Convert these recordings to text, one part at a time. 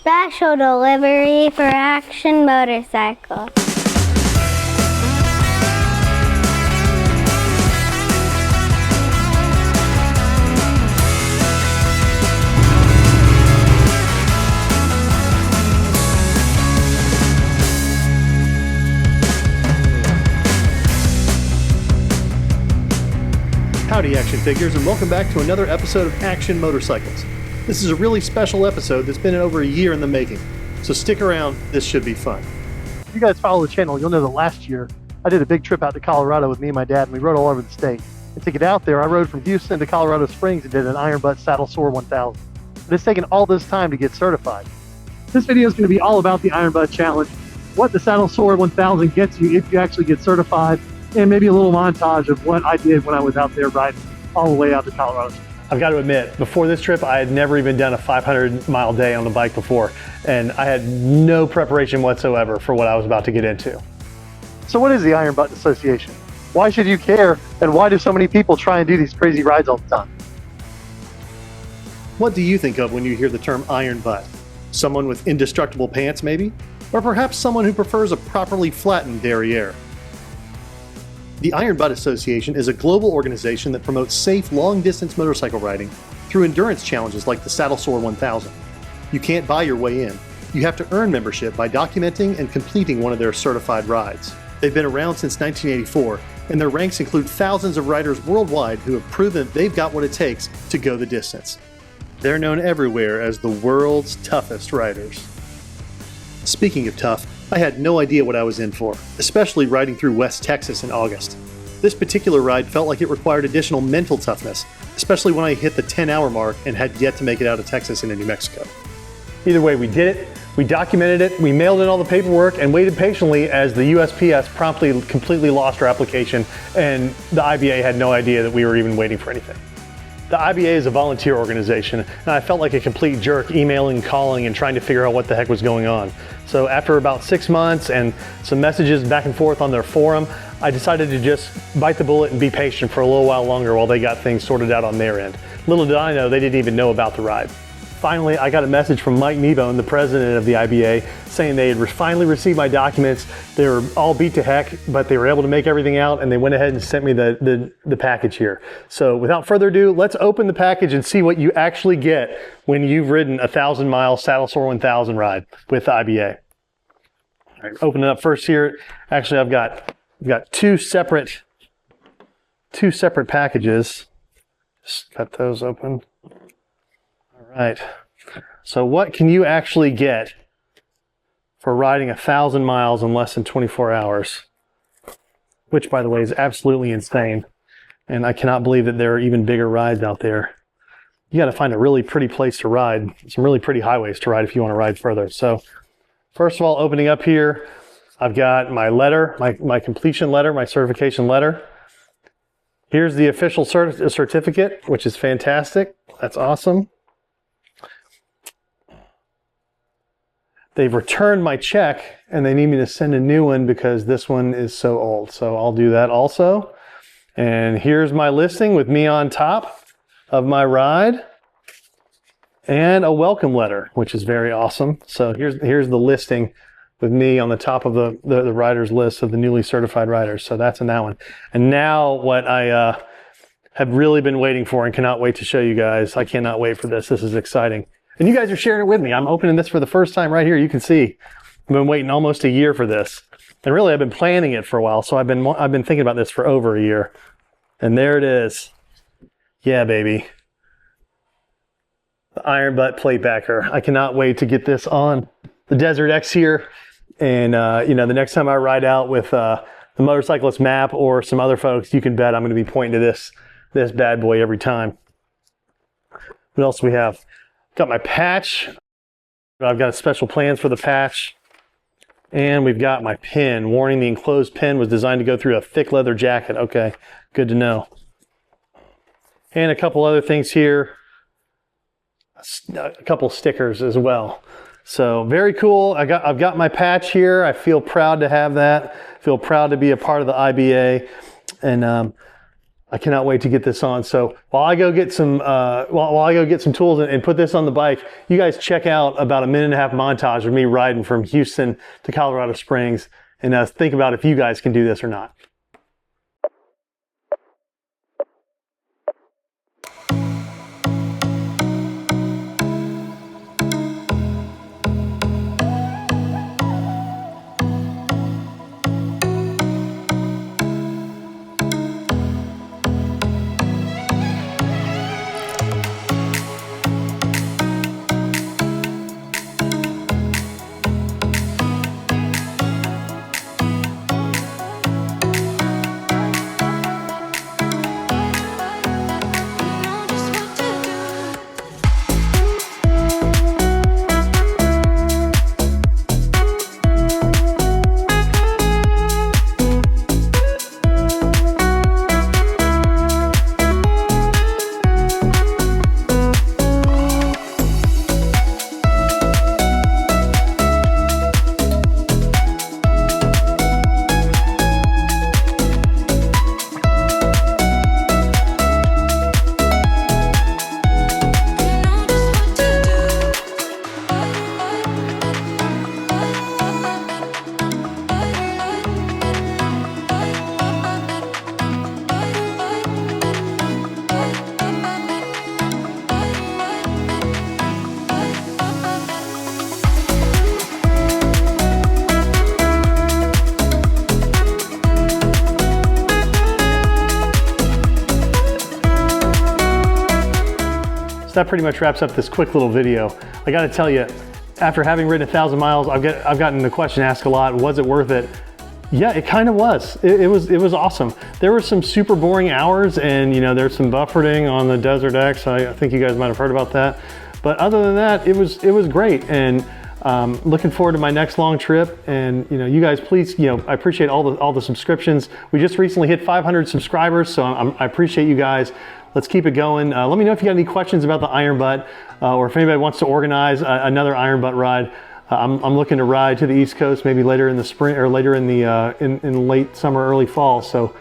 Special delivery for Action Motorcycle. Howdy Action Figures, and welcome back to another episode of Action Motorcycles. This is a really special episode that's been over a year in the making, so stick around, this should be fun. If you guys follow the channel, you'll know that last year I did a big trip out to Colorado with me and my dad, and we rode all over the state. And to get out there, I rode from Houston to Colorado Springs and did an Iron Butt SaddleSore 1000. But it's taken all this time to get certified. This video is going to be all about the Iron Butt Challenge, what the SaddleSore 1000 gets you if you actually get certified, and maybe a little montage of what I did when I was out there riding all the way out to Colorado. I've got to admit, before this trip, I had never even done a 500-mile day on the bike before, and I had no preparation whatsoever for what I was about to get into. So what is the Iron Butt Association? Why should you care, and why do so many people try and do these crazy rides all the time? What do you think of when you hear the term Iron Butt? Someone with indestructible pants, maybe? Or perhaps someone who prefers a properly flattened derriere? The Iron Butt Association is a global organization that promotes safe, long-distance motorcycle riding through endurance challenges like the SaddleSore 1000. You can't buy your way in. You have to earn membership by documenting and completing one of their certified rides. They've been around since 1984, and their ranks include thousands of riders worldwide who have proven they've got what it takes to go the distance. They're known everywhere as the world's toughest riders. Speaking of tough, I had no idea what I was in for, especially riding through West Texas in August. This particular ride felt like it required additional mental toughness, especially when I hit the 10-hour mark and had yet to make it out of Texas into New Mexico. Either way, we did it, we documented it, we mailed in all the paperwork, and waited patiently as the USPS promptly completely lost our application, and the IBA had no idea that we were even waiting for anything. The IBA is a volunteer organization, and I felt like a complete jerk emailing, calling, and trying to figure out what the heck was going on. So after about 6 months and some messages back and forth on their forum, I decided to just bite the bullet and be patient for a little while longer while they got things sorted out on their end. Little did I know, they didn't even know about the ride. Finally, I got a message from Mike Nebone, the president of the IBA, saying they had finally received my documents. They were all beat to heck, but they were able to make everything out, and they went ahead and sent me the package here. So without further ado, let's open the package and see what you actually get when you've ridden a 1,000-mile SaddleSore 1000 ride with the IBA. All right, open it up first here. Actually, I've got two separate packages. Just cut those open. Right. So what can you actually get for riding 1,000 miles in less than 24 hours? Which, by the way, is absolutely insane. And I cannot believe that there are even bigger rides out there. You got to find a really pretty place to ride. Some really pretty highways to ride if you want to ride further. So first of all, opening up here, I've got my letter, my completion letter, my certification letter. Here's the official certificate, which is fantastic. That's awesome. They've returned my check and they need me to send a new one because this one is so old. So I'll do that also. And here's my listing with me on top of my ride and a welcome letter, which is very awesome. So here's the listing with me on the top of the riders list of the newly certified riders. So that's in that one. And now what I have really been waiting for and cannot wait to show you guys. I cannot wait for this. This is exciting. And you guys are sharing it with me. I'm opening this for the first time right here. You can see I've been waiting almost a year for this. And really, I've been planning it for a while. So I've been thinking about this for over a year. And there it is. Yeah, baby. The Iron Butt plate backer. I cannot wait to get this on the Desert X here. And, the next time I ride out with the Motorcyclist map or some other folks, you can bet I'm going to be pointing to this bad boy every time. What else do we have? Got my patch. I've got special plans for the patch. And we've got my pin. Warning, the enclosed pin was designed to go through a thick leather jacket. Okay, good to know. And a couple other things here. A couple stickers as well. So very cool. I've got my patch here. I feel proud to have that. Feel proud to be a part of the IBA. And I cannot wait to get this on. So while I go get some while I go get some tools and put this on the bike, you guys check out about a 1.5-minute montage of me riding from Houston to Colorado Springs, and think about if you guys can do this or not. That pretty much wraps up this quick little video. I gotta tell you, after having ridden 1,000 miles, I've gotten the question asked a lot, was it worth it? Yeah, it kind of was. It was awesome. There were some super boring hours, and there's some buffeting on the Desert X. I think you guys might have heard about that. But other than that, it was great. And looking forward to my next long trip. And you guys, please, I appreciate all the subscriptions. We just recently hit 500 subscribers, so I appreciate you guys. Let's keep it going. Let me know if you got any questions about the Iron Butt, or if anybody wants to organize another Iron Butt ride. I'm looking to ride to the East Coast maybe later in the spring, or later in the in late summer, early fall. So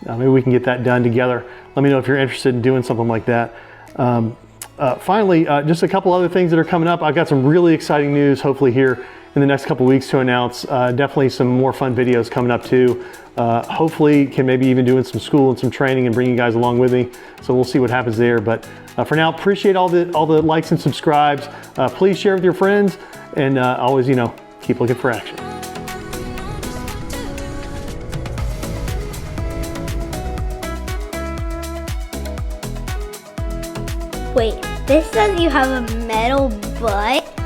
maybe we can get that done together. Let me know if you're interested in doing something like that. Finally, just a couple other things that are coming up. I've got some really exciting news, hopefully here in the next couple weeks to announce. Definitely some more fun videos coming up too. Hopefully can maybe even doing some school and some training and bring you guys along with me. So we'll see what happens there. But for now, appreciate all the likes and subscribes. Please share with your friends, and always, keep looking for action. Wait, this says you have a metal butt?